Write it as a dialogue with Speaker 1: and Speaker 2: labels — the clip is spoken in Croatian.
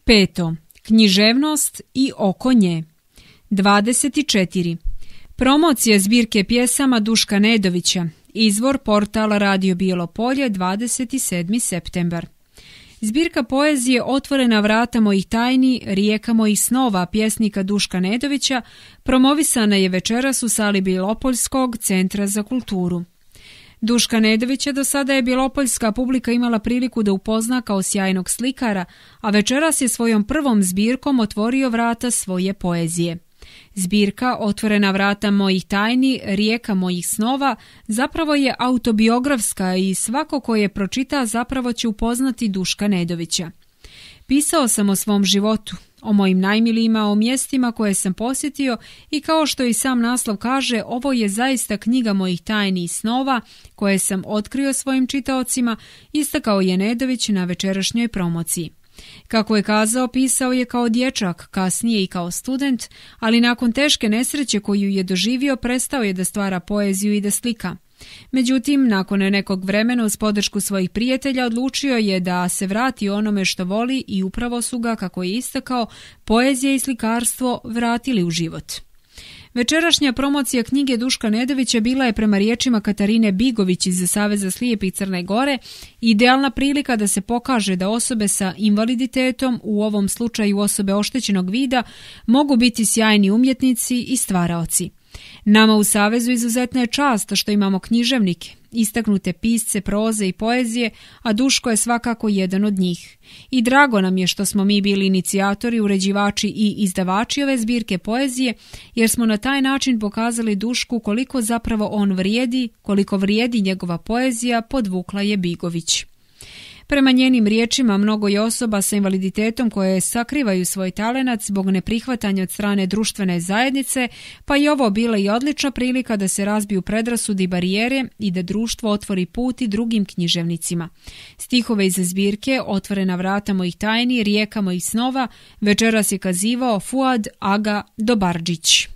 Speaker 1: 5. Književnost i oko nje. 24. Promocija zbirke pjesama Duška Nedovića. Izvor portal Radio Bijelo Polje, 27. septembar. Zbirka poezije Otvorena vrata mojih tajni, rijeka mojih snova pjesnika Duška Nedovića promovisana je večeras u sali Bijelopoljskog centra za kulturu. Duška Nedovića do sada je bijelopoljska publika imala priliku da upozna kao sjajnog slikara, a večeras je svojom prvom zbirkom otvorio vrata svoje poezije. Zbirka Otvorena vrata mojih tajni, rijeka mojih snova zapravo je autobiografska i svako ko je pročita zapravo će upoznati Duška Nedovića. Pisao sam o svom životu, o mojim najmilijima, o mjestima koje sam posjetio i kao što i sam naslov kaže, ovo je zaista knjiga mojih tajni i snova koje sam otkrio svojim čitaocima, istakao je Nedović na večerašnjoj promociji. Kako je kazao, pisao je kao dječak, kasnije i kao student, ali nakon teške nesreće koju je doživio prestao je da stvara poeziju i da slika. Međutim, nakon nekog vremena uz podršku svojih prijatelja odlučio je da se vrati onome što voli i upravo su ga, kako je istakao, poezija i slikarstvo vratili u život. Večerašnja promocija knjige Duška Nedovića bila je prema riječima Katarine Bigović iz Saveza slijepih Crne Gore idealna prilika da se pokaže da osobe sa invaliditetom, u ovom slučaju osobe oštećenog vida, mogu biti sjajni umjetnici i stvaraoci. Nama u Savezu izuzetna je čast što imamo književnike, istaknute pisce proze i poezije, a Duško je svakako jedan od njih. I drago nam je što smo mi bili inicijatori, uređivači i izdavači ove zbirke poezije, jer smo na taj način pokazali Dušku koliko zapravo on vrijedi, koliko vrijedi njegova poezija, podvukla je Bigović. Prema njenim riječima, mnogo je osoba sa invaliditetom koje sakrivaju svoj talenat zbog neprihvatanja od strane društvene zajednice, pa je ovo bila i odlična prilika da se razbiju predrasude i barijere i da društvo otvori put i drugim književnicima. Stihove iz zbirke Otvorena vrata mojih tajni, rijeka mojih snova večeras je kazivao Fuad Aga Dobardžić.